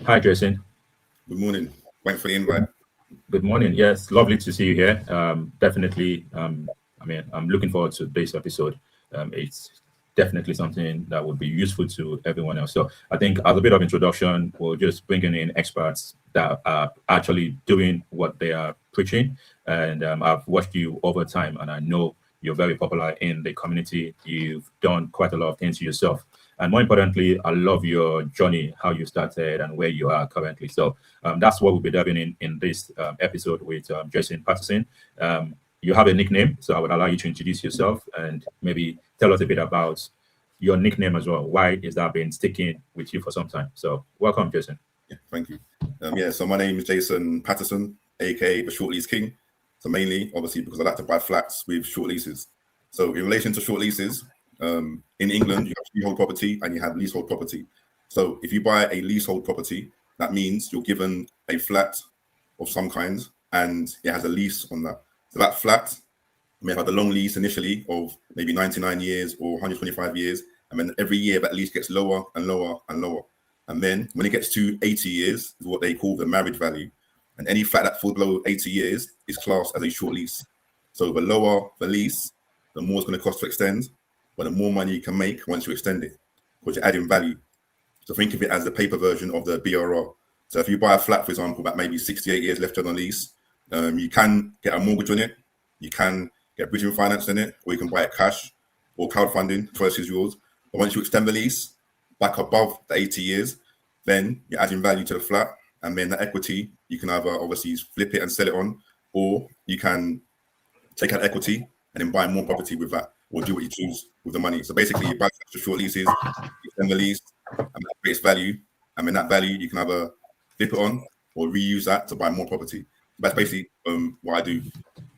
Hi, Jason. Good morning. Thanks for the invite. Good morning. Yes, lovely to see you here. Definitely, I'm looking forward to this episode. It's definitely something that would be useful to everyone else. So I think as a bit of introduction, we're just bringing in experts that are actually doing what they are preaching. And I've watched you over time, and I know you're very popular in the community. You've done quite a lot of things yourself. And more importantly, I love your journey, how you started and where you are currently. So that's what we'll be diving in this episode with Jason Patterson. You have a nickname, so I would allow you to introduce yourself and maybe tell us a bit about your nickname as well. Why is that been sticking with you for some time? So welcome, Jason. Yeah, thank you. So my name is Jason Patterson, aka the Short Lease King. So mainly, obviously, because I like to buy flats with short leases. So in relation to short leases, in England, you have freehold property and you have leasehold property. So if you buy a leasehold property, that means you're given a flat of some kind and it has a lease on that. So that flat may have had a long lease initially of maybe 99 years or 125 years. And then every year that lease gets lower and lower and lower. And then when it gets to 80 years, is what they call the marriage value. And any flat that falls below 80 years is classed as a short lease. So the lower the lease, the more it's going to cost to extend, but the more money you can make once you extend it, because you're adding value. So think of it as the paper version of the BRR. So if you buy a flat, for example, that maybe 68 years left on the lease, you can get a mortgage on it, you can get bridging finance in it, or you can buy it cash or crowdfunding, choice is yours. But once you extend the lease back above the 80 years, then you're adding value to the flat, and then the equity, you can either obviously flip it and sell it on, or you can take out equity and then buy more property with that, or do what you choose with the money. So basically, you buy short leases, you extend the lease, and that creates value, and then that value you can either flip it on or reuse that to buy more property. That's basically what I do.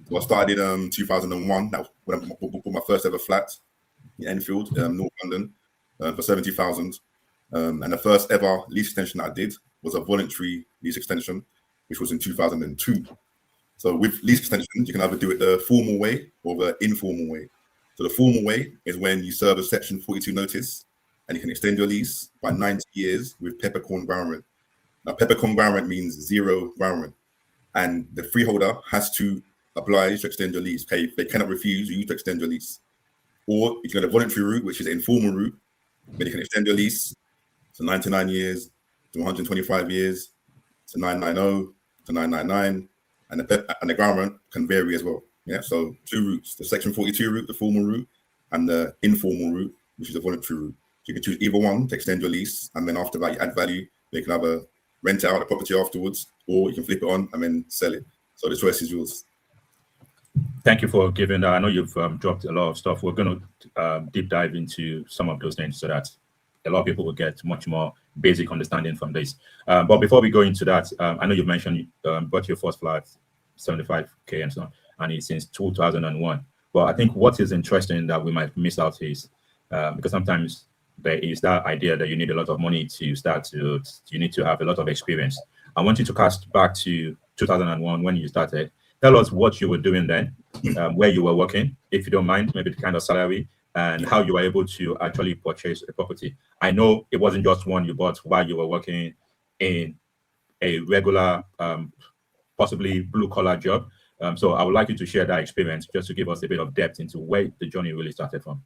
So I started in 2001. That was when I bought my first ever flat in Enfield, North London, for 70,000. And the first ever lease extension that I did was a voluntary lease extension, which was in 2002. So with lease extensions, you can either do it the formal way or the informal way. So the formal way is when you serve a Section 42 notice and you can extend your lease by 90 years with peppercorn ground rent. Now, peppercorn ground rent means zero ground rent. And the freeholder has to oblige to extend your lease. Okay, they cannot refuse you to extend your lease. Or if you go the voluntary route, which is the informal route, then you can extend your lease to 99 years, to 125 years, to 990, to 999, and the ground rent can vary as well. Yeah, so two routes: the Section 42 route, the formal route, and the informal route, which is the voluntary route. So you can choose either one to extend your lease, and then after that, you add value. You can either rent out the property afterwards, or you can flip it on and then sell it. So the choice is yours. Thank you for giving that. I know you've dropped a lot of stuff. We're going to deep dive into some of those things so that a lot of people will get much more basic understanding from this. But before we go into that, I know you've mentioned you bought your first flat, 75K and so on, and it's since 2001. But I think what is interesting that we might miss out is because sometimes there is that idea that you need a lot of money to start to, you need to have a lot of experience. I want you to cast back to 2001 when you started. Tell us what you were doing then, where you were working, if you don't mind, maybe the kind of salary, and how you were able to actually purchase a property. I know it wasn't just one you bought while you were working in a regular, possibly blue collar job. So I would like you to share that experience just to give us a bit of depth into where the journey really started from.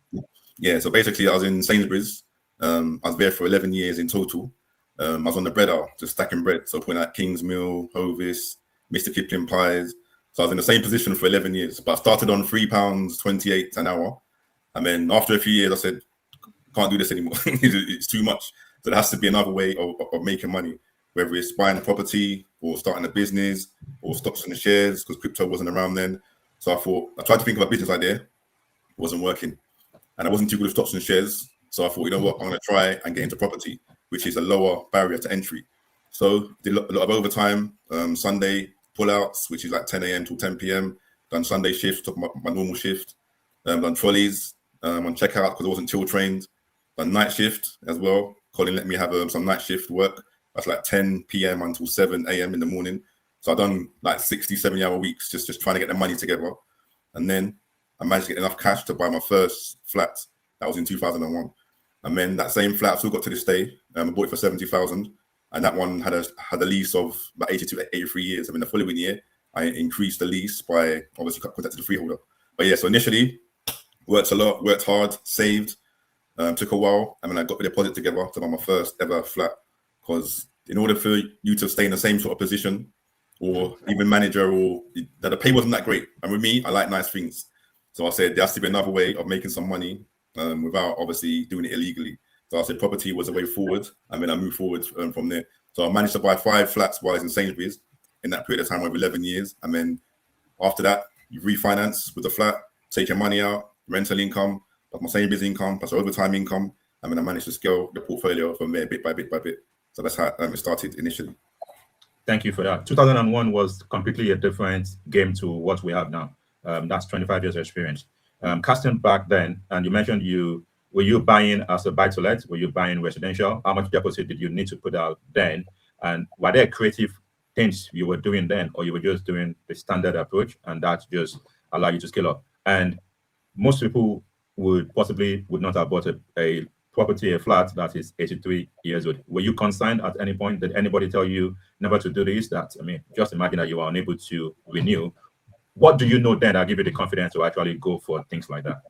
Yeah, so basically I was in Sainsbury's. I was there for 11 years in total. I was on the bread aisle, just stacking bread. So putting out King's Mill, Hovis, Mr. Kipling pies. So I was in the same position for 11 years, but I started on £3.28 an hour. And then after a few years, I said, can't do this anymore. It's too much. So there has to be another way of making money, whether it's buying a property or starting a business or stocks and shares, because crypto wasn't around then. So I tried to think of a business idea. It wasn't working. And I wasn't too good with stocks and shares. So I thought, you know what, I'm going to try and get into property, which is a lower barrier to entry. So did a lot of overtime, Sunday pull-outs, which is like 10 a.m. till 10 p.m. Done Sunday shift, took my normal shift. Done trolleys on checkout because I wasn't chill trained. Done night shift as well. Colin let me have some night shift work. That's like 10 p.m. until 7 a.m. in the morning. So I've done like 60, 70-hour weeks just trying to get the money together. And then I managed to get enough cash to buy my first flat. That was in 2001. And then that same flat I still got to this day. I bought it for 70,000. and that one had a lease of about 82, 83 years. I mean, the following year, I increased the lease by obviously contacted the freeholder. But yeah, so initially worked a lot, worked hard, saved. Took a while. I mean, I got the deposit together to buy my first ever flat, because in order for you to stay in the same sort of position, or even manager, or the pay wasn't that great. And with me, I like nice things. So I said there has to be another way of making some money without obviously doing it illegally. So I said property was a way forward, and then I moved forward from there. So I managed to buy 5 flats while I was in Sainsbury's in that period of time of 11 years. And then after that, you refinance with the flat, take your money out, rental income, plus my Sainsbury's income, plus overtime income. And then I managed to scale the portfolio from there bit by bit by bit. So that's how it started initially. Thank you for that. 2001 was completely a different game to what we have now. That's 25 years of experience. Casting back then, and you mentioned were you buying as a buy-to-let? Were you buying residential? How much deposit did you need to put out then? And were there creative things you were doing then, or you were just doing the standard approach, and that just allowed you to scale up? And most people would not have bought a property, a flat that is 83 years old. Were you consigned at any point? Did anybody tell you never to do this? Just imagine that you are unable to renew. What do you know then that give you the confidence to actually go for things like that?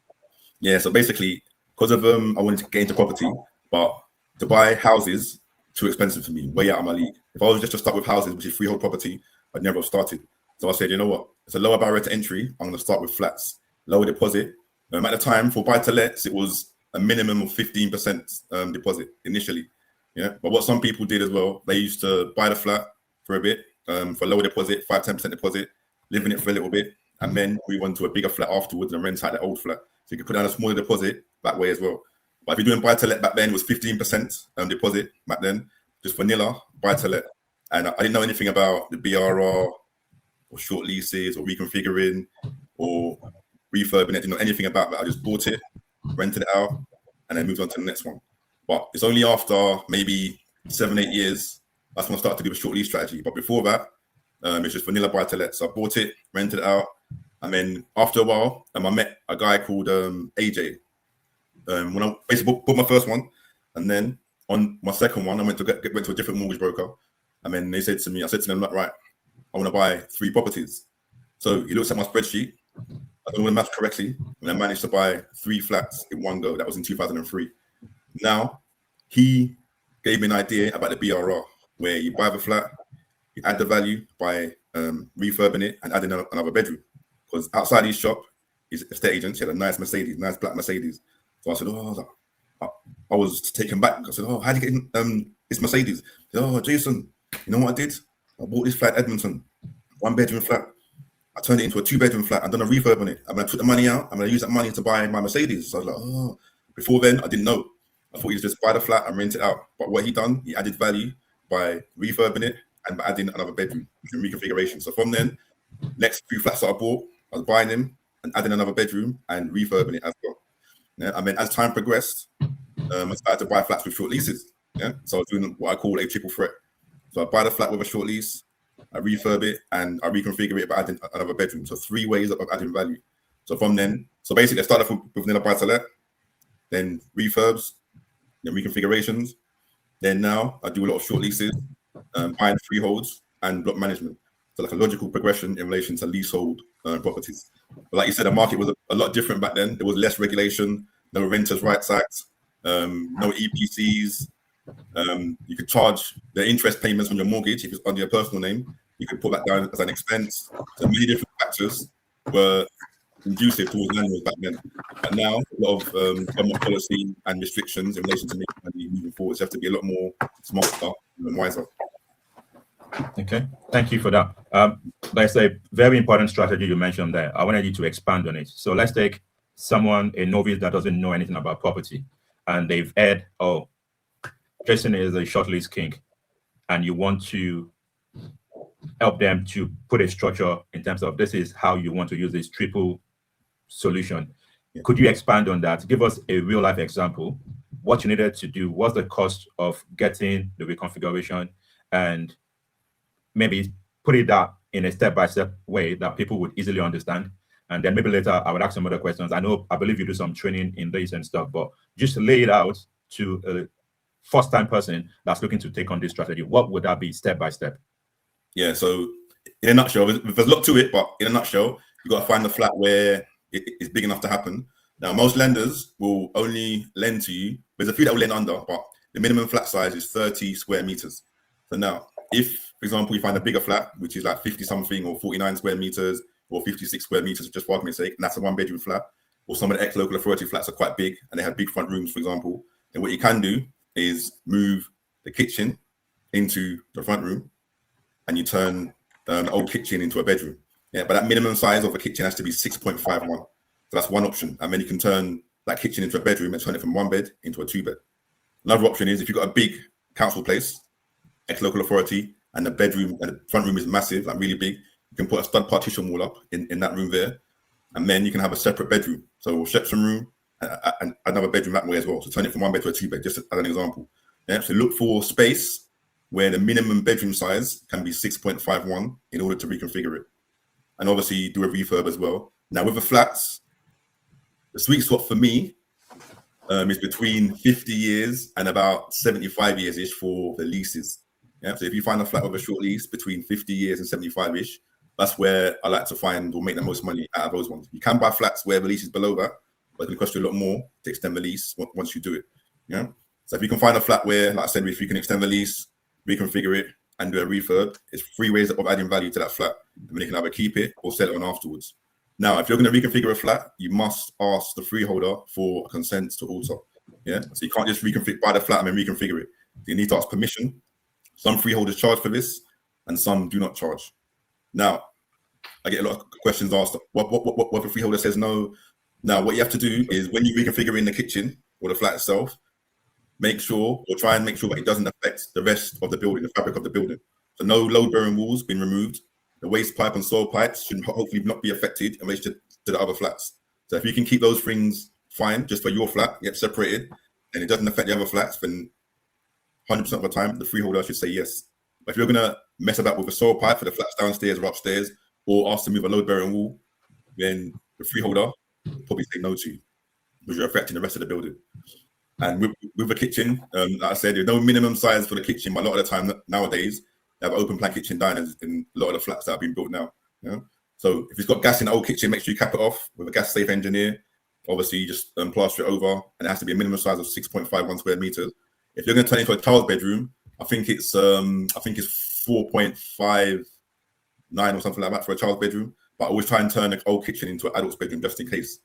Yeah, so basically, because of I wanted to get into property, but to buy houses, too expensive for me, way out of my league. If I was just to start with houses, which is freehold property, I'd never have started. So I said, you know what? It's a lower barrier to entry. I'm going to start with flats, lower deposit. At the time, for buy-to-lets, it was a minimum of 15% deposit initially. Yeah, but what some people did as well, they used to buy the flat for a bit, for lower deposit, 5-10% deposit, live in it for a little bit, and then move on to a bigger flat afterwards and rent out the old flat. So you could put down a smaller deposit that way as well. But if you're doing buy-to-let back then, it was 15% deposit back then, just vanilla buy-to-let. And I didn't know anything about the BRR or short leases or reconfiguring or refurbing it. I didn't know anything about that. I just bought it, rented it out, and then moved on to the next one. But it's only after maybe 7-8 years that's when I started to do a short lease strategy. But before that, it's just vanilla buy-to-let. So I bought it, rented it out, and then after a while, I met a guy called AJ. When I basically bought my first one, and then on my second one, I went to a different mortgage broker, and then they said to me, I said to them, right, I want to buy 3 properties. So he looks at my spreadsheet. I don't know the math correctly, and I managed to buy 3 flats in one go. That was in 2003. Now, he gave me an idea about the BRR, where you buy the flat, you add the value by refurbing it and adding another bedroom. Because outside his shop, his estate agent, he had a nice Mercedes, nice black Mercedes. So I said, I was taken back. I said, how did you get this Mercedes? He said, Jason, you know what I did? I bought this flat in Edmonton, 1-bedroom flat. I turned it into a 2-bedroom flat. I've done a refurb on it. I'm going to put the money out. I'm going to use that money to buy my Mercedes. So I was like, before then, I didn't know. I thought he'd just buy the flat and rent it out. But what he done, he added value by refurbing it and by adding another bedroom, reconfiguration. So from then, next few flats that I bought, I was buying them and adding another bedroom and refurbing it as well. Yeah, I mean, as time progressed, I started to buy flats with short leases. Yeah, so I was doing what I call a triple threat. So I buy the flat with a short lease, I refurb it, and I reconfigure it by adding another bedroom. So 3 ways of adding value. So from then, so basically I started with vanilla buy-to-let, then refurbs, then reconfigurations. Then now I do a lot of short leases, buying freeholds and block management. So like a logical progression in relation to leasehold properties. But like you said, the market was a lot different back then. There was less regulation, no Renters' Rights Act, no EPCs. You could charge the interest payments on your mortgage if it's under your personal name. You could put that down as an expense. So many different factors were conducive towards landlords back then. But now, a lot of government policy and restrictions in relation to making money moving forward. So you have to be a lot more smarter and wiser. Okay, thank you for that. That's a very important strategy you mentioned there. I wanted you to expand on it. So let's take a novice that doesn't know anything about property, and they've heard, Jason is a short lease king, and you want to help them to put a structure in terms of this is how you want to use this triple solution. Yeah. Could you expand on that? Give us a real life example, what you needed to do, what's the cost of getting the reconfiguration, and maybe put it out in a step-by-step way that people would easily understand. And then maybe later I would ask some other questions. I believe you do some training in this and stuff, but just lay it out to first-time person that's looking to take on this strategy, what would that be step by step? Yeah, so in a nutshell, there's a lot to it, but in a nutshell, you got to find the flat where it's big enough to happen. Now, most lenders will only lend to you. There's a few that will lend under, but the minimum flat size is 30 square meters. So now, if, for example, you find a bigger flat, which is like 50 something or 49 square meters or 56 square meters, just for argument's sake, and that's a 1-bedroom flat, or some of the ex-local authority flats are quite big and they have big front rooms, for example, then what you can do is move the kitchen into the front room and you turn the old kitchen into a bedroom. Yeah, but that minimum size of a kitchen has to be 6.51. So that's one option. And then you can turn that kitchen into a bedroom and turn it from 1 bed into a 2-bed. Another option is if you've got a big council place, ex-local authority, and the bedroom and the front room is massive, like really big, you can put a stud partition wall up in that room there. And then you can have a separate bedroom. So reception room and another bedroom that way as well. So turn it from 1 bed to a 2-bed, just as an example. Yeah, so look for space where the minimum bedroom size can be 6.51 in order to reconfigure it. And obviously do a refurb as well. Now with the flats, the sweet spot for me is between 50 years and about 75 years-ish for the leases. Yeah, so if you find a flat with a short lease between 50 years and 75-ish, that's where I like to find or make the most money out of those ones. You can buy flats where the lease is below that, but it can cost you a lot more to extend the lease once you do it. Yeah. So if you can find a flat where, like I said, if you can extend the lease, reconfigure it, and do a refurb, it's 3 ways of adding value to that flat. And then you can either keep it or sell it on afterwards. Now, if you're going to reconfigure a flat, you must ask the freeholder for a consent to alter. Yeah. So you can't just buy the flat and then reconfigure it. You need to ask permission. Some freeholders charge for this, and some do not charge. Now, I get a lot of questions asked. What if a freeholder says no? Now, what you have to do is when you reconfigure in the kitchen or the flat itself, try and make sure that it doesn't affect the rest of the building, the fabric of the building. So no load-bearing walls being removed. The waste pipe and soil pipes should hopefully not be affected in relation to the other flats. So if you can keep those things fine just for your flat, get separated, and it doesn't affect the other flats, then 100% of the time, the freeholder should say yes. But if you're going to mess about with a soil pipe for the flats downstairs or upstairs, or ask to move a load-bearing wall, then the freeholder will probably say no to you because you're affecting the rest of the building. And with the kitchen, like I said, there's no minimum size for the kitchen, but a lot of the time nowadays, they have open plan kitchen diners in a lot of the flats that have been built now. You know? So if it's got gas in the old kitchen, make sure you cap it off with a gas safe engineer. Obviously, you just plaster it over, and it has to be a minimum size of 6.51 square meters. If you're going to turn it into a child's bedroom, I think it's 4.59 or something like that for a child's bedroom. But I always try and turn an old kitchen into an adult's bedroom just in case.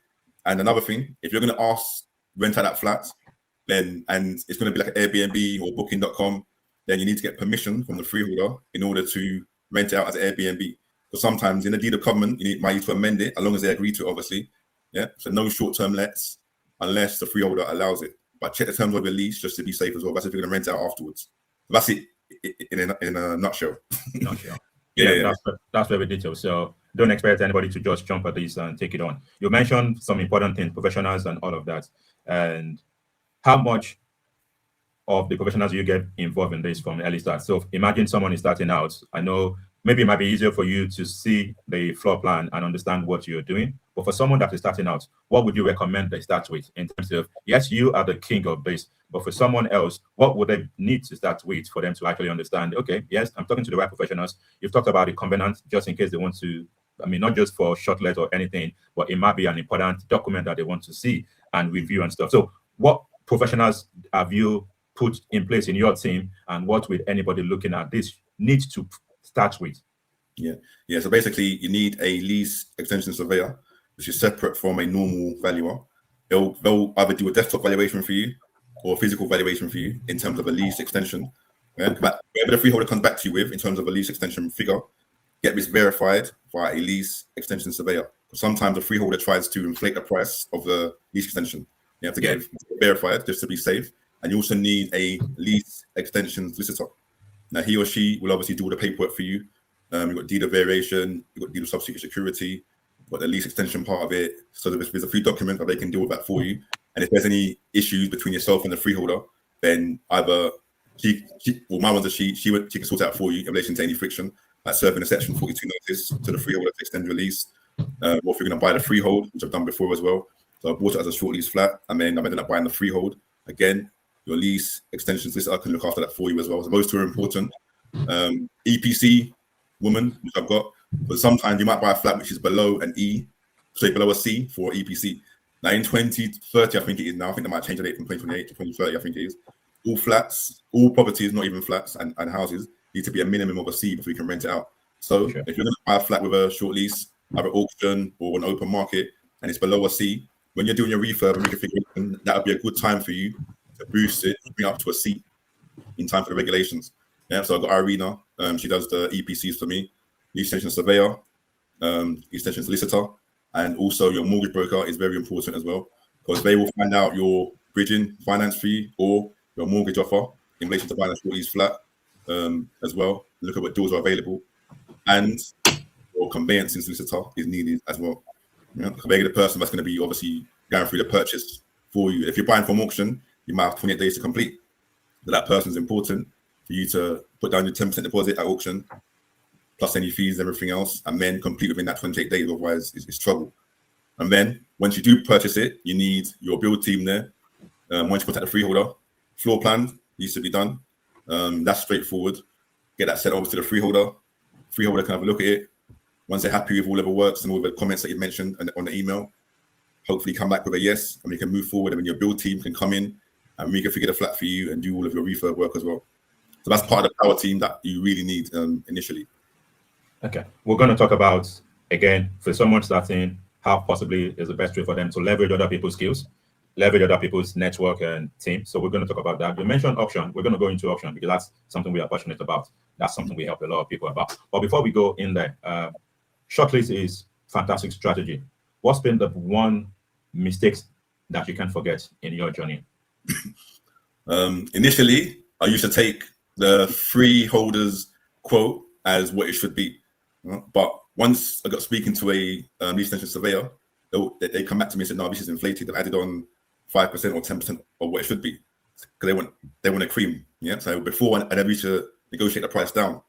And another thing, if you're going to rent out that flat, and it's going to be like an Airbnb or Booking.com, then you need to get permission from the freeholder in order to rent it out as an Airbnb. Because sometimes in the deed of covenant, you might need to amend it as long as they agree to it, obviously. Yeah. So no short-term lets unless the freeholder allows it. But check the terms of the lease just to be safe as well. That's if you're going to rent it out afterwards. That's it in a nutshell. Yeah, that's very detailed. So don't expect anybody to just jump at this and take it on. You mentioned some important things, professionals and all of that. And how much of the professionals you get involved in this from early start? So imagine someone is starting out. I know maybe it might be easier for you to see the floor plan and understand what you're doing. But for someone that is starting out, what would you recommend they start with in terms of, yes, you are the king of this, but for someone else, what would they need to start with for them to actually understand, okay, yes, I'm talking to the right professionals. You've talked about the covenant just in case they want to, not just for short-let or anything, but it might be an important document that they want to see and review and stuff. So what professionals have you put in place in your team, and what would anybody looking at this need to start with? Yeah. So basically, you need a lease extension surveyor, which is separate from a normal valuer. They'll either do a desktop valuation for you or a physical valuation for you in terms of a lease extension. Yeah? But whatever the freeholder comes back to you with in terms of a lease extension figure, get this verified by a lease extension surveyor. Sometimes the freeholder tries to inflate the price of the lease extension. You have to get it verified just to be safe. And you also need a lease extension solicitor. Now, he or she will obviously do all the paperwork for you. You've got deed of variation, you've got deed of substitute security, you've got the lease extension part of it. So there's a few documents that they can deal with that for you. And if there's any issues between yourself and the freeholder, then either my one's she can sort it out for you in relation to any friction, like serving a section 42 notice to the freeholder to extend your lease. Or if you're going to buy the freehold, which I've done before as well. So I bought it as a short lease flat, and then I've ended up buying the freehold again. your lease extension solicitor can look after that for you as well. So those two are important. EPC woman, which I've got, but sometimes you might buy a flat which is below an E, so below a C for EPC. Now in 2030, I think it is now. I think they might change the date from 2028 to 2030. I think it is. All flats, all properties, not even flats and houses, need to be a minimum of a C before you can rent it out. So if you're going to buy a flat with a short lease, either auction or an open market, and it's below a C, when you're doing your refurb and reconfiguration, that would be a good time for you to boost it, bring it up to a C in time for the regulations. Yeah, so I've got Irina. She does the EPCs for me. Lease extension surveyor, extension solicitor, and also your mortgage broker is very important as well, because they will find out your bridging finance fee or your mortgage offer in relation to buying a short lease flat as well. Look at what deals are available, and your conveyancing solicitor is needed as well. Yeah, they're the person that's going to be obviously going through the purchase for you. If you're buying from auction, you might have 28 days to complete. But that person is important for you to put down your 10% deposit at auction, plus any fees, everything else, and then complete within that 28 days. Otherwise, it's trouble. And then once you do purchase it, you need your build team there. Once you contact the freeholder, floor plan needs to be done. That's straightforward. Get that sent over to the freeholder. Freeholder can have a look at it. Once they're happy with all of the works and all the comments that you mentioned on the email, hopefully come back with a yes, and we can move forward. And then your build team can come in and reconfigure the flat for you and do all of your refurb work as well. So that's part of the power team that you really need initially. Okay, we're going to talk about, again, for someone starting, how possibly is the best way for them to leverage other people's skills, leverage other people's network and team. So we're going to talk about that. You mentioned auction. We're going to go into auction because that's something we are passionate about. That's something we help a lot of people about. But before we go in there, short lease is fantastic strategy. What's been the one mistake that you can forget in your journey? Initially, I used to take the freeholder's quote as what it should be. But once I got speaking to a lease extension surveyor, they come back to me and said, no, this is inflated. They've added on 5% or 10% of what it should be, because they want a cream. Yeah. So before I never used to negotiate the price down.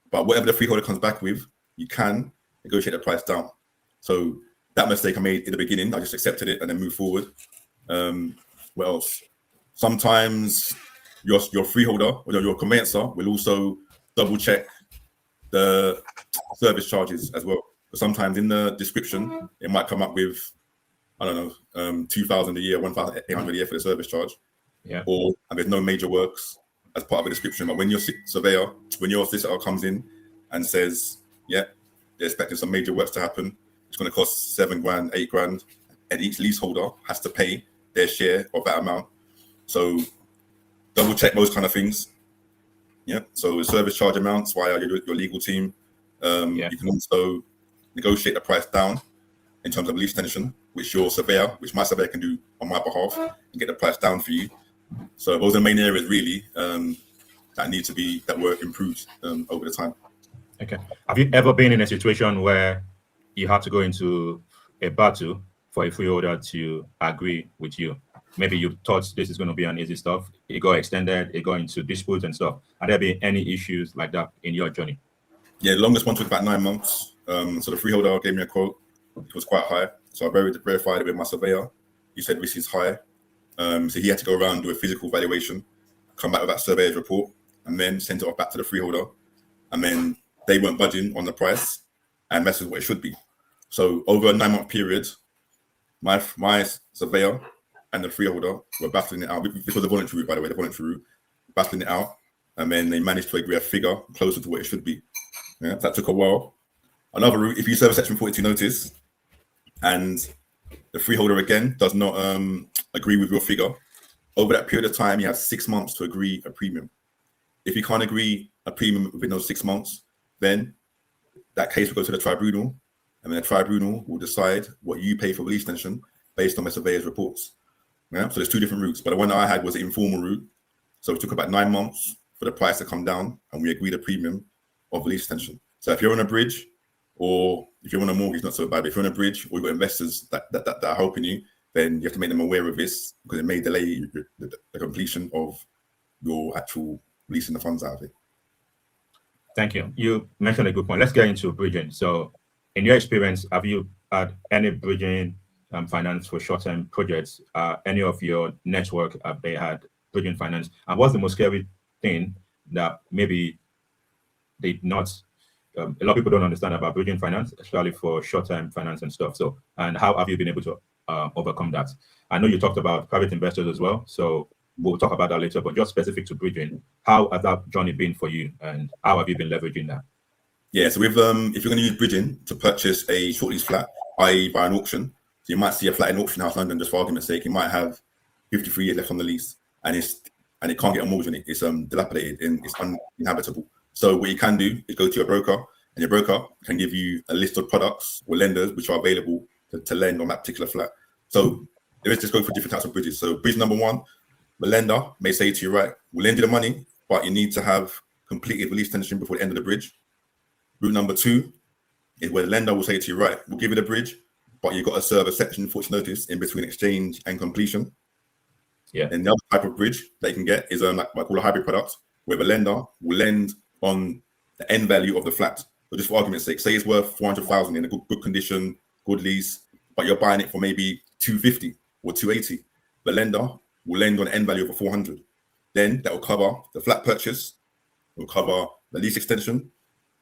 But whatever the freeholder comes back with, you can negotiate the price down. So that mistake I made in the beginning, I just accepted it and then moved forward. What else? Sometimes your freeholder or your conveyancer will also double check the service charges as well. But sometimes in the description, it might come up with, I don't know, 2,000 a year, 1,800 a year for the service charge. Yeah. And there's no major works as part of the description. But when your solicitor comes in and says, yeah, they're expecting some major works to happen, it's going to cost $7,000, $8,000, and each leaseholder has to pay their share of that amount. So double check those kind of things. Yeah. So service charge amounts via your legal team. You can also negotiate the price down in terms of lease extension, which my surveyor can do on my behalf and get the price down for you. So those are the main areas really that were improved over the time. Okay. Have you ever been in a situation where you had to go into a battle for a freeholder to agree with you? Maybe you thought this is going to be an easy stuff. It got extended, it got into disputes and stuff. Have there been any issues like that in your journey? Yeah, the longest one took about 9 months. So the freeholder gave me a quote. It was quite high. So I verified it with my surveyor. He said this is high. So he had to go around and do a physical valuation, come back with that surveyor's report, and then send it off back to the freeholder. And then they weren't budging on the price, and that's what it should be. So over a 9-month period, my surveyor and the freeholder were battling it out. This was the voluntary route, by the way, battling it out. And then they managed to agree a figure closer to what it should be. Yeah, that took a while. Another route, if you serve a Section 42 notice and the freeholder again does not agree with your figure, over that period of time, you have 6 months to agree a premium. If you can't agree a premium within those 6 months, then that case will go to the tribunal, and then the tribunal will decide what you pay for lease extension based on the surveyor's reports. Yeah, so there's 2 different routes, but the one that I had was the informal route. So it took about 9 months for the price to come down, and we agreed a premium of lease extension. So if you're on a bridge, or if you're on a mortgage, not so bad. But if you're on a bridge, or you've got investors that are helping you, then you have to make them aware of this, because it may delay the completion of your actual leasing the funds out of it. Thank you. You mentioned a good point. Let's get into bridging. So in your experience, have you had any bridging finance for short-term projects? Any of your network, have they had bridging finance? And what's the most scary thing that maybe they not a lot of people don't understand about bridging finance, especially for short-term finance and stuff. So, and how have you been able to overcome that? I know you talked about private investors as well, so we'll talk about that later. But just specific to bridging, how has that journey been for you, and how have you been leveraging that? Yeah, so with if you're going to use bridging to purchase a short lease flat, i.e., by an auction, so you might see a flat in Auction House London, just for argument's sake, it might have 53 years left on the lease, and it can't get a mortgage on it. It's dilapidated and it's uninhabitable. So what you can do is go to your broker, and your broker can give you a list of products or lenders which are available to lend on that particular flat. So let's just go for different types of bridges. So bridge number one, the lender may say to you, right, we'll lend you the money, but you need to have completed release tension before the end of the bridge. Route number two is where the lender will say to you, right, we'll give you the bridge, but you've got to serve a Section 40 notice in between exchange and completion. Yeah. And the other type of bridge that you can get is what I call a hybrid product, where the lender will lend on the end value of the flat. So just for argument's sake, say it's worth 400,000 in a good condition, good lease, but you're buying it for maybe 250 or 280. The lender will lend on the end value of 400. Then that will cover the flat purchase, it will cover the lease extension, and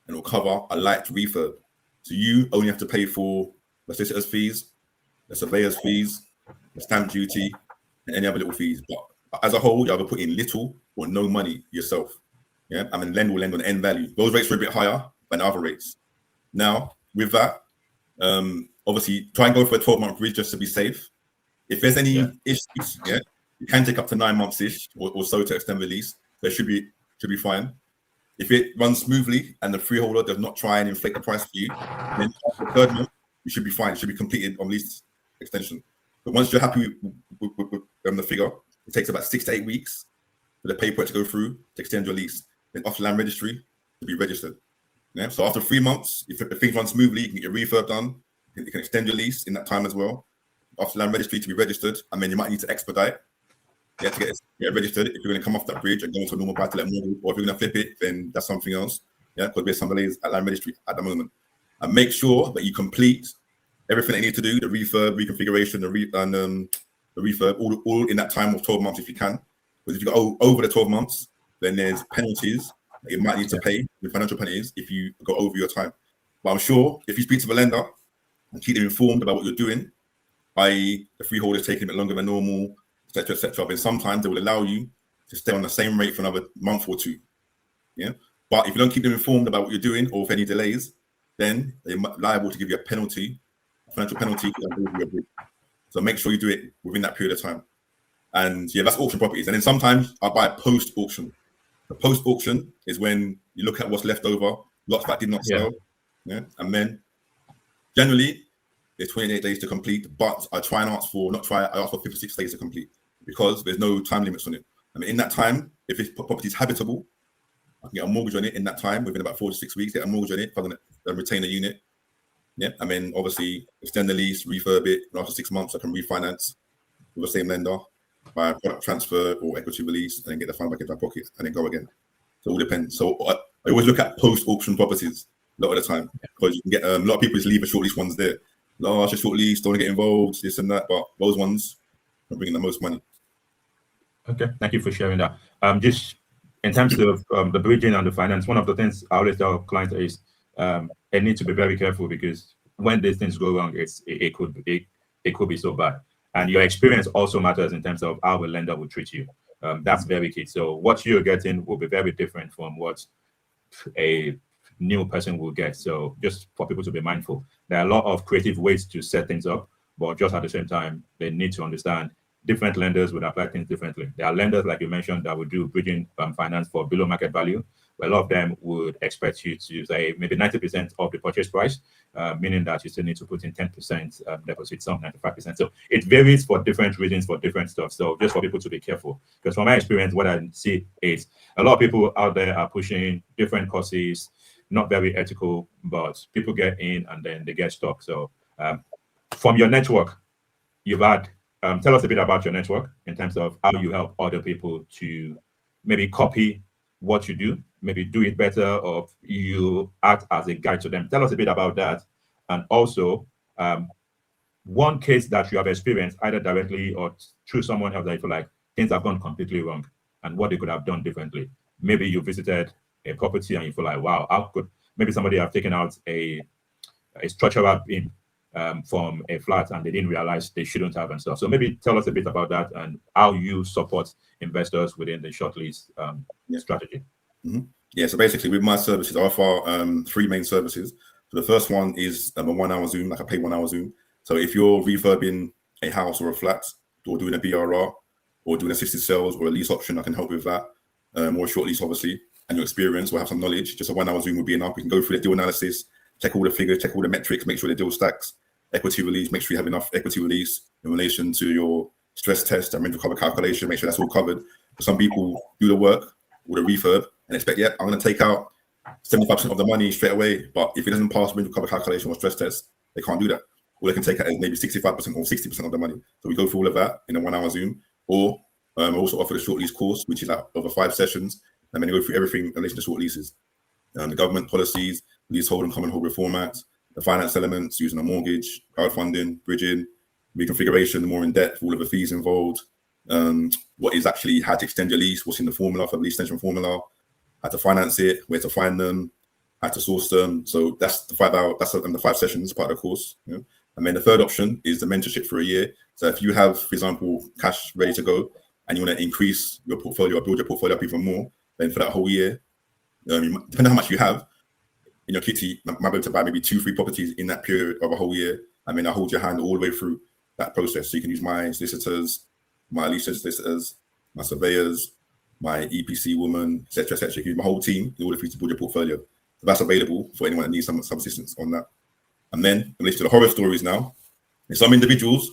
it will cover a light refurb. So you only have to pay for the solicitor's fees, the surveyor's fees, the stamp duty, and any other little fees. But as a whole, you either put in little or no money yourself. Yeah, I mean, lender will lend on end value. Those rates are a bit higher than other rates. Now, with that, obviously, try and go for a 12-month bridge just to be safe. If there's any issues, you can take up to 9 months-ish or so to extend the lease. So it should be fine. If it runs smoothly and the freeholder does not try and inflate the price for you, then after the third month, you should be fine. It should be completed on lease extension. But once you're happy with the figure, it takes about 6 to 8 weeks for the paperwork to go through to extend your lease. Then off the land registry to be registered. Yeah. So after 3 months, if things run smoothly, you can get your refurb done. You can extend your lease in that time as well. Off the land registry to be registered, and then you might need to expedite. You have to get registered if you're going to come off that bridge and go into a normal buy-to-let mortgage, or if you're going to flip it, then that's something else. Yeah, because there's some delays at land registry at the moment. And make sure that you complete everything that you need to do: the refurb, reconfiguration, the refurb, all in that time of 12 months if you can. Because if you go over the 12 months, then there's penalties that you might need to pay, with financial penalties, if you go over your time. But I'm sure if you speak to the lender and keep them informed about what you're doing, i.e. the freeholder is taking a bit longer than normal, etc., then sometimes they will allow you to stay on the same rate for another month or two. Yeah. But if you don't keep them informed about what you're doing, or if any delays, then they're liable to give you a penalty, a financial penalty. So make sure you do it within that period of time. And yeah, that's auction properties. And then sometimes I buy post-auction. The post-auction is when you look at what's left over, lots that did not sell. Yeah. And then generally there's 28 days to complete, but I try and ask for 56 days to complete, because there's no time limits on it. I mean, in that time, if this property is habitable, I can get a mortgage on it in that time, within about 4 to 6 weeks, get a mortgage on it, and retain a unit. Yeah. I mean, obviously extend the lease, refurb it, and after 6 months I can refinance with the same lender, by product transfer or equity release, and then get the fund back into my pocket and then go again. So it all depends. So I always look at post-auction properties a lot of the time, because you can get a lot of people just leave the short lease ones there. No, it's a short lease, don't want to get involved, this and that, but those ones are bringing the most money. Okay, thank you for sharing that. Just in terms of the bridging and the finance, one of the things I always tell clients is they need to be very careful, because when these things go wrong, it could be so bad. And your experience also matters in terms of how a lender will treat you. That's very key. So what you're getting will be very different from what a new person will get. So just for people to be mindful, there are a lot of creative ways to set things up, but just at the same time, they need to understand different lenders would apply things differently. There are lenders, like you mentioned, that would do bridging finance for below market value. A lot of them would expect you to say maybe 90% of the purchase price, meaning that you still need to put in 10% deposit, some 95%. So it varies for different reasons, for different stuff. So just for people to be careful, because from my experience, what I see is a lot of people out there are pushing different courses, not very ethical, but people get in and then they get stuck. So from your network, you've had, tell us a bit about your network in terms of how you help other people to maybe copy what you do, maybe do it better, or you act as a guide to them. Tell us a bit about that. And also, one case that you have experienced either directly or through someone else that you feel like things have gone completely wrong and what they could have done differently. Maybe you visited a property and you feel like, wow, how could maybe somebody have taken out a structural beam from a flat and they didn't realize they shouldn't have and stuff. So maybe tell us a bit about that and how you support investors within the short lease strategy. Mm-hmm. Yeah, so basically with my services, I offer 3 main services. So the first one is a 1 hour Zoom, like a paid 1 hour Zoom. So if you're refurbing a house or a flat, or doing a BRR, or doing assisted sales or a lease option, I can help with that, or a short lease, obviously, and your experience will have some knowledge. Just a 1 hour Zoom would be enough. We can go through the deal analysis, check all the figures, check all the metrics, make sure the deal stacks, equity release, make sure you have enough equity release in relation to your stress test and rental cover calculation, make sure that's all covered. For some people do the work or the refurb and expect, yeah, I'm going to take out 75% of the money straight away. But if it doesn't pass rental cover calculation or stress test, they can't do that. Or they can take out maybe 65% or 60% of the money. So we go through all of that in a 1 hour Zoom. Or I also offer the short lease course, which is like over 5 sessions. And then go through everything in relation to short leases. The government policies, leasehold and common hold reform act, the finance elements, using a mortgage, crowdfunding, bridging, reconfiguration, more in depth, all of the fees involved, what is actually how to extend your lease, what's in the formula for the lease extension formula, how to finance it, where to find them, how to source them. So that's the 5 hour, that's the 5 sessions part of the course. You know? And then the third option is the mentorship for a year. So if you have, for example, cash ready to go and you want to increase your portfolio or build your portfolio up even more, then for that whole year, depending on how much you have in your kitty, you might be able to buy maybe 2-3 properties in that period of a whole year. I mean, I hold your hand all the way through that process. So you can use my solicitors, my lease solicitors, my surveyors, my EPC woman, etc., etc. You can use my whole team in order for you to build your portfolio. So that's available for anyone that needs some assistance on that. And then in relation to the horror stories now, some individuals,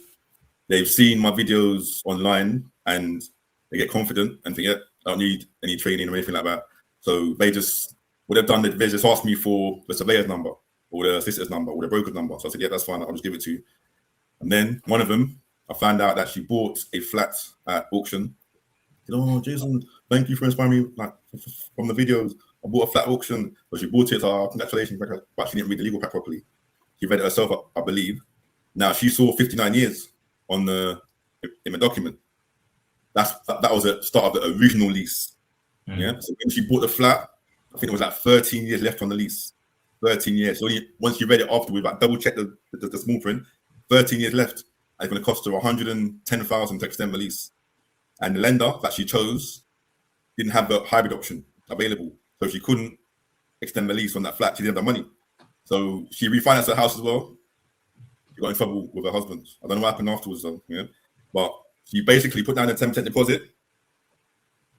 they've seen my videos online and they get confident and think, yeah, I don't need any training or anything like that. So they just, what they've done, they just asked me for the surveyor's number or the solicitor's number or the broker's number. So I said, yeah, that's fine. I'll just give it to you. And then one of them, I found out that she bought a flat at auction. Said, oh, Jason, thank you for inspiring me from the videos. I bought a flat auction, but she bought it. Congratulations, but she didn't read the legal pack properly. She read it herself, I believe. Now she saw 59 years in the document. That was the start of the original lease. Yeah. So when she bought the flat, I think it was like 13 years left on the lease. 13 years. So once you read it afterwards, like double check the small print. 13 years left. And it's going to cost her 110,000 to extend the lease. And the lender that she chose didn't have the hybrid option available, so she couldn't extend the lease on that flat. She didn't have the money, so she refinanced her house as well. She got in trouble with her husband. I don't know what happened afterwards though. Yeah, but she basically put down a 10% deposit,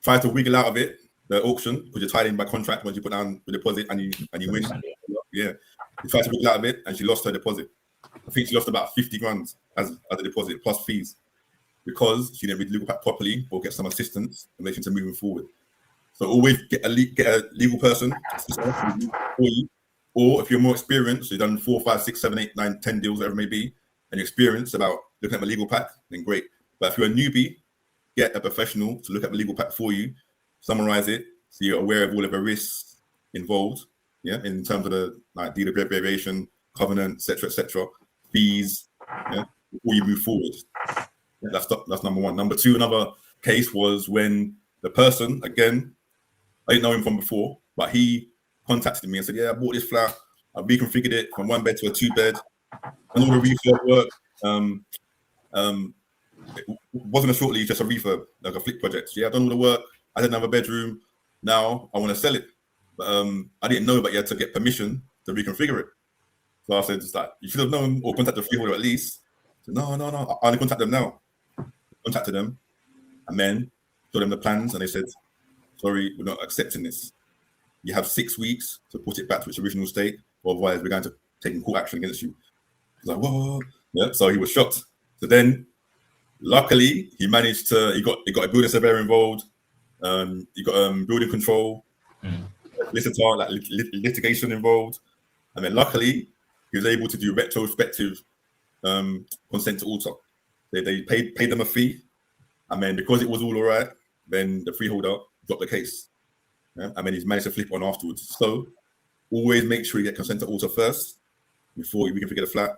tried to wiggle out of it, the auction, because you're tied in by contract once you put down the deposit and you win. Yeah, she tried to wiggle out of it and she lost her deposit. I think she lost about 50 grand as a deposit plus fees because she didn't read the legal pack properly or get some assistance in relation to moving forward. So always get a legal person for you, or if you're more experienced, you've done 4, 5, 6, 7, 8, 9, 10 deals, whatever it may be, and you're experienced about looking at the legal pack, then great. But if you're a newbie, get a professional to look at the legal pack for you, summarize it, so you're aware of all of the risks involved, yeah, in terms of the deed of variation, covenant, etc., fees, yeah, before you move forward. Yeah, that's number one. Number two, another case was when the person, again, I didn't know him from before, but he contacted me and said, yeah, I bought this flat, I reconfigured it from 1 bed to a 2 bed, and all the refurb work. It wasn't a short lease, just a refurb, like a flick project. Yeah, I've done all the work. I didn't have a bedroom. Now I want to sell it. But I didn't know, but you had to get permission to reconfigure it. So I said, just like, you should have known or contact the freeholder at least. I said, no, I only contact them now. Contacted them and then showed them the plans and they said, sorry, we're not accepting this. You have 6 weeks to put it back to its original state, or otherwise we're going to take court action against you. He's like, whoa. Yeah, so he was shocked. So then, luckily, he managed to, he got a building surveyor involved, he got building control, litigation involved, and then luckily, he was able to do retrospective consent to alter. They paid them a fee, and then because it was all right, then the freeholder dropped the case. Yeah? And then he's managed to flip on afterwards. So always make sure you get consent to alter first before we can figure the flat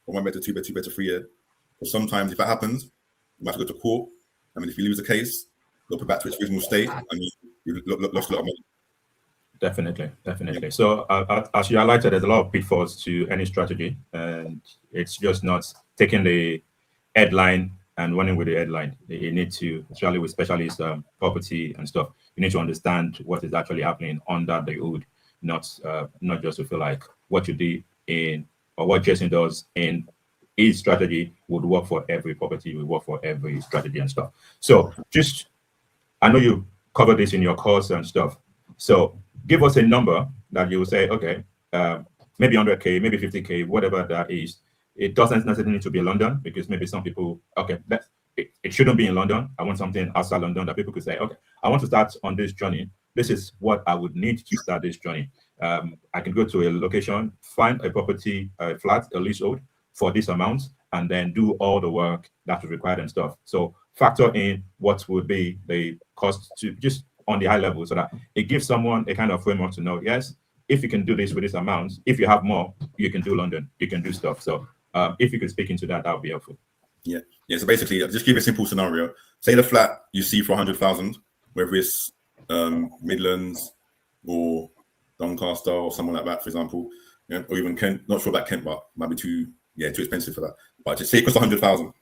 from 1 bed to 2 bed, 2 bed to 3 bed. But sometimes if that happens, you might have to go to court I mean, if you lose a case, they'll put it back to its original state. I mean, you've lost a lot of money. Definitely. So as you highlighted, there's a lot of pitfalls to any strategy, and it's just not taking the headline and running with the headline. You need to, especially with specialist property and stuff, you need to understand what is actually happening under the hood, not just to feel like what you do in or what Jason does in his strategy would work for every property, would work for every strategy and stuff. So I know you covered this in your course and stuff. So give us a number that you will say, okay, maybe 100K, maybe 50K, whatever that is. It doesn't necessarily need to be London, because maybe some people, okay, it shouldn't be in London. I want something outside London that people could say, okay, I want to start on this journey. This is what I would need to start this journey. I can go to a location, find a property, a flat, a leasehold for this amount, and then do all the work that is required and stuff. So factor in what would be the cost to just on the high level, so that it gives someone a kind of framework to know, yes, if you can do this with this amount, if you have more, you can do London, you can do stuff. So if you could speak into that, that would be helpful. Yeah. So basically, just give a simple scenario. Say the flat you see for 100,000, whether it's Midlands or Doncaster or someone like that, for example, or even Kent. Not sure about Kent, but might be too expensive for that. But just say it costs 100,000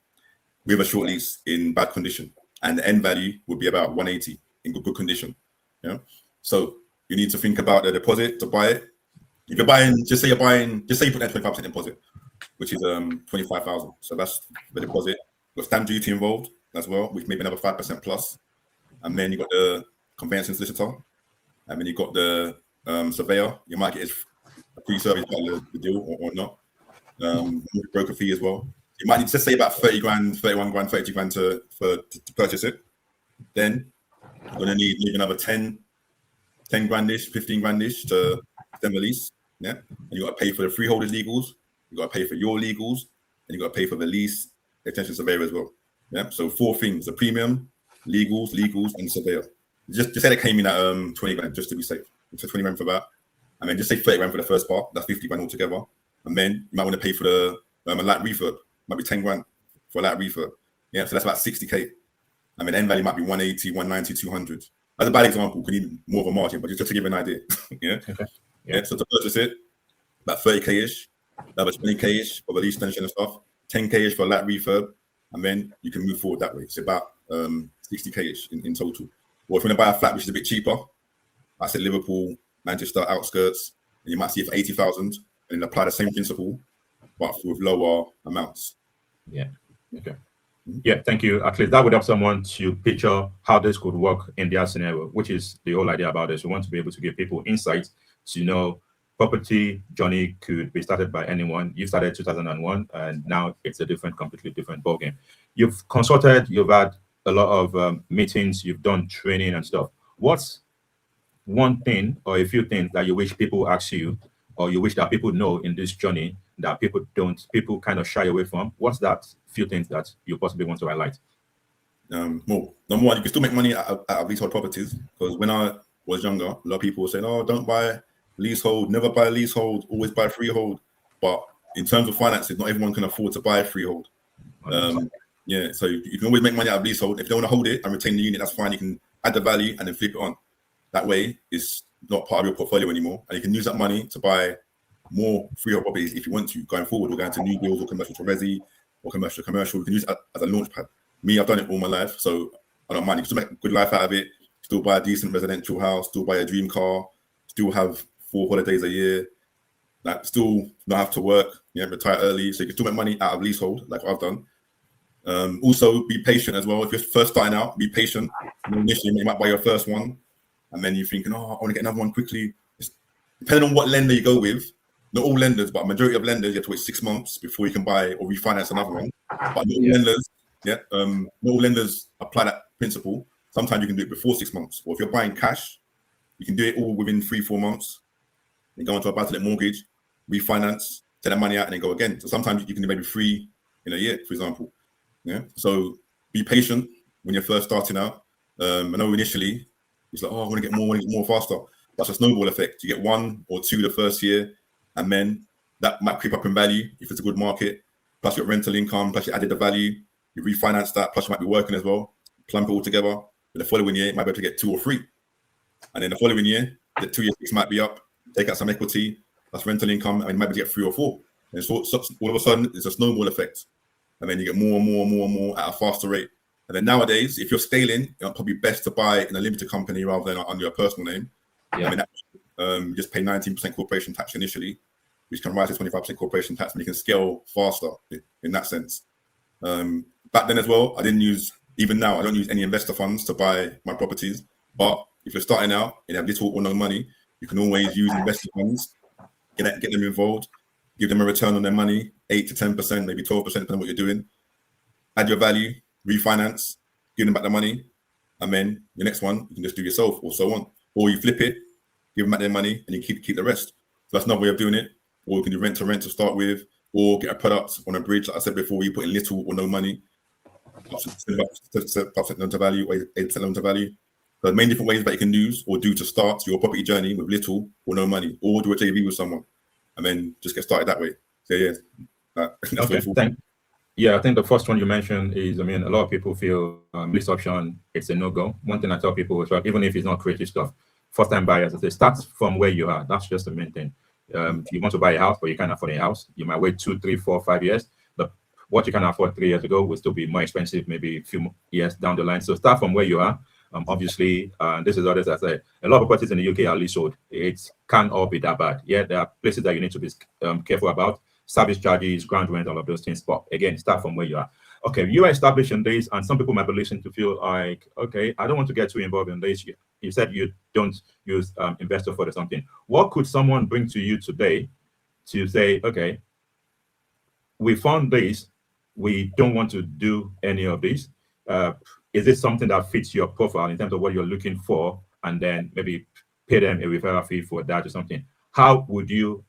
with a short lease in bad condition, and the end value would be about 180 in good condition. So you need to think about the deposit to buy it. If you're buying, just say you put that 25% deposit, which is 25,000. So that's the deposit. With stamp duty involved as well, with maybe another 5% plus. And then you got the conveyancing solicitor, and then you got the surveyor. You might get a free service by the deal or not. Broker fee as well. You might need to say about 30 grand, 31 grand, 32 grand to purchase it. Then you're going to need maybe another 10 grandish, 15 grandish to extend the lease. Yeah. And you got to pay for the freeholder's legals. You got to pay for your legals, and you got to pay for the lease extension surveyor as well. Yeah. So 4 things: the premium, legals, and surveyor. Just say they came in at 20 grand just to be safe. So 20 grand for that. And then just say 30 grand for the first part. That's 50 grand altogether. And then you might want to pay for the a light refurb. Might be 10 grand for a light refurb. Yeah. So that's about 60K. I mean, end value might be 180, 190, 200. That's a bad example. Could need more of a margin, but just to give you an idea. Yeah. Okay. Yeah. So to purchase it, about 30K-ish, about 20K-ish for the lease extension and stuff, 10K-ish for a light refurb, and then you can move forward that way. It's about 60K-ish in total. Or if you want to buy a flat which is a bit cheaper, I said Liverpool, Manchester outskirts, and you might see it for 80,000, and then apply the same principle, but with lower amounts. Yeah. Okay. Yeah, thank you. At least that would help someone to picture how this could work in their scenario, which is the whole idea about this. We want to be able to give people insight to know property journey could be started by anyone. You started 2001, and now it's a completely different ballgame. You've consulted, you've had a lot of meetings, you've done training and stuff. What's one thing or a few things that you wish people ask you, or you wish that people know in this journey that people kind of shy away from? What's that few things that you possibly want to highlight? Well, number one, you can still make money out of leasehold properties, because when I was younger, a lot of people were saying, oh, don't buy leasehold, never buy leasehold, always buy freehold. But in terms of finances, not everyone can afford to buy freehold. Yeah, so you can always make money out of leasehold. If you don't want to hold it and retain the unit, that's fine. You can add the value and then flip it on. That way, it's not part of your portfolio anymore, and you can use that money to buy more freehold properties if you want to going forward, or going to new builds or commercial to resi or commercial. You can use it as a launch pad. Me, I've done it all my life, so I don't mind. You can still make a good life out of it, still buy a decent residential house, still buy a dream car, still have 4 holidays a year, like still not have to work, retire early. So you can still make money out of leasehold, like I've done. Also, be patient as well. If you're first starting out, be patient. Initially, you might buy your first one, and then you're thinking, oh, I want to get another one quickly. Depending on what lender you go with, not all lenders, but majority of lenders, you have to wait 6 months before you can buy or refinance another one. But not all lenders apply that principle. Sometimes you can do it before 6 months. Or if you're buying cash, you can do it all within 3-4 months. Then go into a buy-to-let mortgage, refinance, take that money out, and then go again. So sometimes you can do maybe 3 in a year, for example. Yeah. So be patient when you're first starting out. I know initially it's like, oh, I want to get more faster. That's a snowball effect. You get 1 or 2 the first year, and then that might creep up in value if it's a good market. Plus your rental income, plus you added the value, you refinance that, plus you might be working as well. plump it all together. But the following year, it might be able to get 2 or 3. And then the following year, the 2 year fix might be up, take out some equity, that's rental income, and you might be able to get 3 or 4. And so all of a sudden, it's a snowball effect. And then you get more and more and more and more at a faster rate. And then nowadays, if you're scaling, it's probably best to buy in a limited company rather than under your personal name. Yeah. I mean, just pay 19% corporation tax initially, which can rise to 25% corporation tax, and you can scale faster in that sense. Back then as well, I didn't use, even now, I don't use any investor funds to buy my properties. But if you're starting out and you have little or no money, you can always use investor funds, get them involved, give them a return on their money, 8 to 10%, maybe 12%, depending on what you're doing. Add your value, refinance, give them back the money, and then the next one you can just do yourself, or so on. Or you flip it, give them back their money, and you keep the rest. So that's another way of doing it. Or you can do rent to start with, or get a product on a bridge, like I said before, you put in little or no money, 5% loan to value, or 8% loan to value. So the main different ways that you can use or do to start your property journey with little or no money, or do a JV with someone, and then just get started that way. So yeah, okay. I think the first one you mentioned is, I mean, a lot of people feel lease option, it's a no-go. One thing I tell people is, even if it's not creative stuff, first-time buyers, I say, start from where you are. That's just the main thing. You want to buy a house, but you can't afford a house. You might wait 2, 3, 4, 5 years. But what you can afford 3 years ago will still be more expensive, maybe a few years down the line. So start from where you are. Obviously, this is others I say, a lot of properties in the UK are leasehold. It can't all be that bad. Yeah, there are places that you need to be careful about. Service charges, ground rent, all of those things. But again, start from where you are. Okay, you are establishing this, and some people might be listening to feel like, okay, I don't want to get too involved in this. You said you don't use investor for something. What could someone bring to you today to say, okay, we found this, we don't want to do any of this? Is this something that fits your profile in terms of what you're looking for, and then maybe pay them a referral fee for that or something? How would you,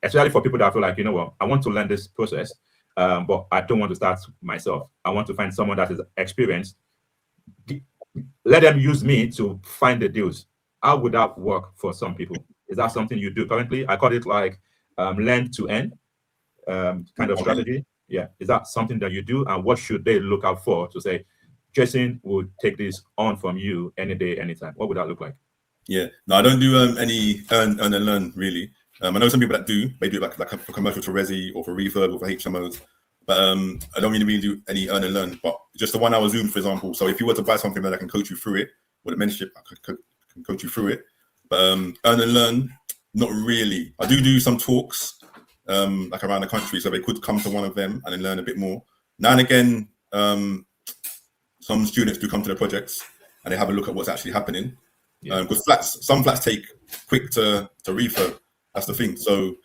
especially for people that feel like, you know what, I want to learn this process, but I don't want to start myself. I want to find someone that is experienced. Let them use me to find the deals. How would that work for some people? Is that something you do currently? I call it like lend to end kind of strategy. Yeah. Is that something that you do? And what should they look out for to say, Jason would take this on from you any day, anytime? What would that look like? Yeah. No, I don't do any earn and learn really. I know some people that do. They do it like for commercial to resi or for refurb or for HMOs. But I don't really do any earn and learn. But just the 1 hour Zoom, for example. So if you were to buy something that I can coach you through it, or the mentorship, I can coach you through it. But earn and learn, not really. I do some talks like around the country, so they could come to one of them and then learn a bit more. Now and again, some students do come to the projects and they have a look at what's actually happening. Because some flats take quick to refurb. That's the thing. So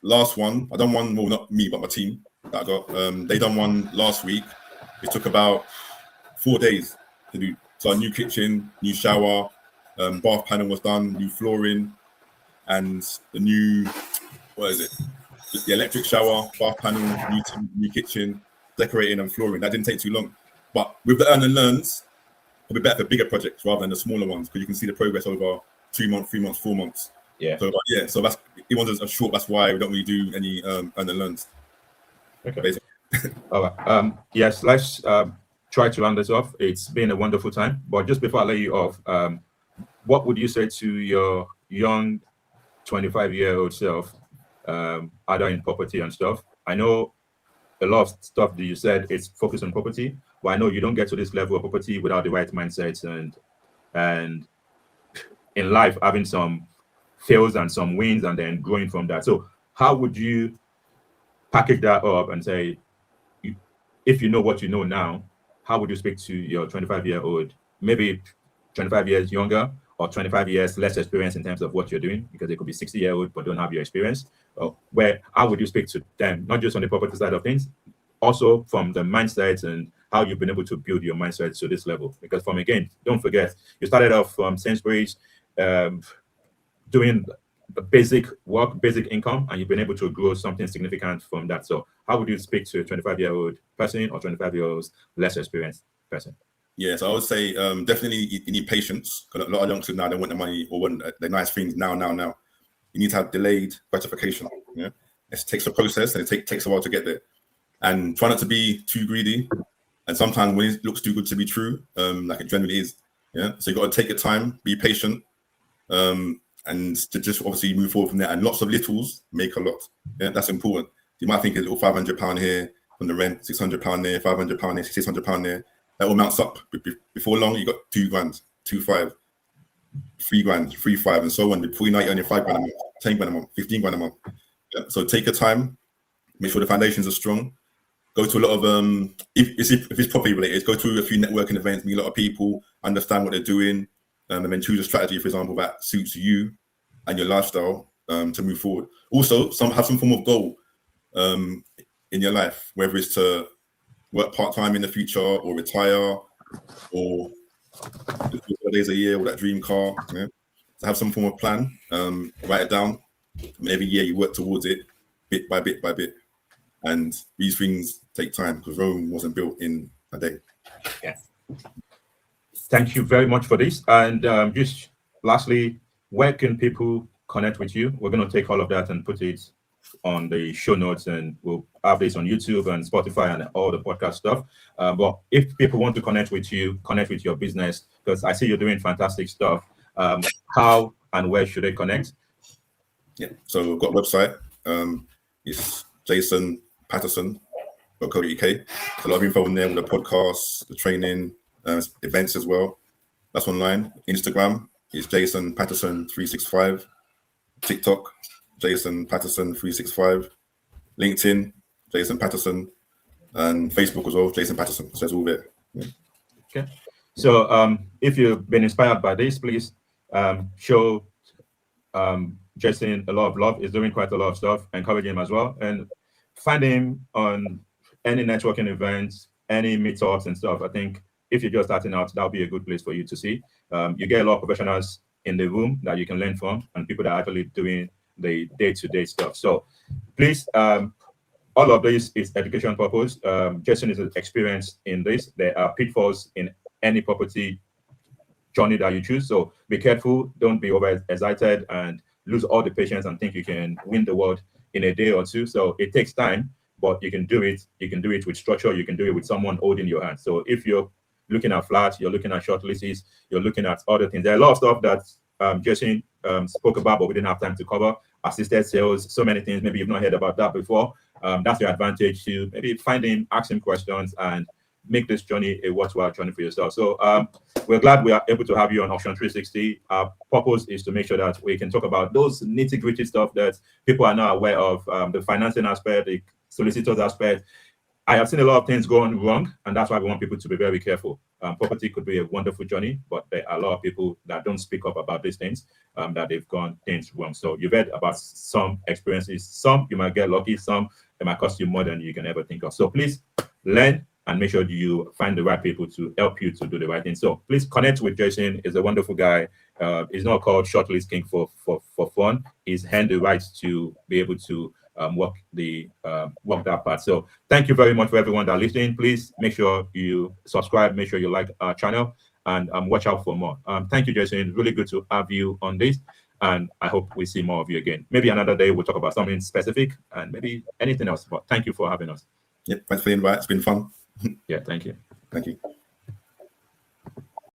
last one, I done one, well, not me, but my team that I got. They done one last week. It took about 4 days to do. So a new kitchen, new shower, bath panel was done, new flooring, and the new, what is it? The electric shower, bath panel, new kitchen, decorating and flooring. That didn't take too long. But with the earn and learns, it'll be better for bigger projects rather than the smaller ones, because you can see the progress over 2 months, 3 months, 4 months. Yeah. So that's, it was a short. That's why we don't really do any earn and learns. Okay. All right. Yes. Let's try to round this off. It's been a wonderful time. But just before I let you off, what would you say to your young 25-year-old self, either in property and stuff? I know a lot of stuff that you said it's focused on property, but I know you don't get to this level of property without the right mindsets and in life having some fails and some wins and then growing from that. So how would you package that up and say, if you know what you know now, how would you speak to your 25-year-old, maybe 25 years younger or 25 years less experience in terms of what you're doing, because they could be 60-year-old but don't have your experience? How would you speak to them, not just on the property side of things, also from the mindset and how you've been able to build your mindset to this level? Because again, don't forget, you started off from Sainsbury's, doing basic work, basic income, and you've been able to grow something significant from that. So how would you speak to a 25-year-old person or 25-year-old less experienced person? Yeah, so I would say definitely you need patience, because a lot of youngsters now, they want the money or want the nice things now. You need to have delayed gratification. It takes a process and it takes a while to get there. And try not to be too greedy. And sometimes when it looks too good to be true, like it generally is, yeah. So you got to take your time, be patient, and to just obviously move forward from there. And lots of littles make a lot. Yeah, that's important. You might think a little £500 here from the rent, £600 there, £500 there, £600 there. That all mounts up. Before long, you got £2 grand, 2.5, £3 grand, 3.5, and so on. Before you know, you're earning £5 grand a month, 10 grand a month, 15 grand a month. Yeah? So take your time, make sure the foundations are strong. Go to a lot of if it's property related, go to a few networking events, meet a lot of people, understand what they're doing, and then choose a strategy, for example, that suits you and your lifestyle to move forward. Also, have some form of goal in your life, whether it's to work part-time in the future or retire or 4 days a year or that dream car. Yeah? So have some form of plan, write it down, and every year you work towards it bit by bit by bit. And these things take time because Rome wasn't built in a day. Yeah. Thank you very much for this. And just lastly, where can people connect with you? We're going to take all of that and put it on the show notes, and we'll have this on YouTube and Spotify and all the podcast stuff. But if people want to connect with you, connect with your business, because I see you're doing fantastic stuff, how and where should they connect? Yeah, so we've got a website. It's jasonpatterson.co.uk. A lot of info on there with the podcasts, the training, events as well. That's online. Instagram is Jason Patterson 365. TikTok, Jason Patterson 365. LinkedIn, Jason Patterson, and Facebook as well, Jason Patterson. So it's all there. Yeah. Okay. So if you've been inspired by this, please show Jason a lot of love. He's doing quite a lot of stuff. Encourage him as well, and find him on any networking events, any meetups and stuff. I think if you're just starting out, that'll be a good place for you to see. You get a lot of professionals in the room that you can learn from, and people that are actually doing the day-to-day stuff. So please, all of this is education purpose. Jason is experienced in this. There are pitfalls in any property journey that you choose. So be careful. Don't be over excited and lose all the patience and think you can win the world in a day or two. So it takes time, but you can do it. You can do it with structure. You can do it with someone holding your hand. So if you're looking at flats, you're looking at short leases, you're looking at other things. There are a lot of stuff that Jason spoke about, but we didn't have time to cover. Assisted sales, so many things. Maybe you've not heard about that before. That's your advantage to maybe find him, ask him questions, and make this journey a worthwhile journey for yourself. So we're glad we are able to have you on Auction 360. Our purpose is to make sure that we can talk about those nitty-gritty stuff that people are not aware of, the financing aspect, the solicitors aspect. I have seen a lot of things going wrong, and that's why we want people to be very careful. Property could be a wonderful journey, but there are a lot of people that don't speak up about these things, that they've gone things wrong. So you've heard about some experiences. Some you might get lucky, some it might cost you more than you can ever think of. So please learn and make sure you find the right people to help you to do the right thing. So please connect with Jason. He's a wonderful guy. He's not called Lease King for fun. He's earned the right to be able to work that part. So thank you very much for everyone that listening. Please make sure you subscribe, make sure you like our channel, and watch out for more. Thank you, Jason. Really good to have you on this, and I hope we see more of you again. Maybe another day we'll talk about something specific and maybe anything else. But thank you for having us. Yep, thanks for the invite. It's been fun. Yeah, thank you. Thank you.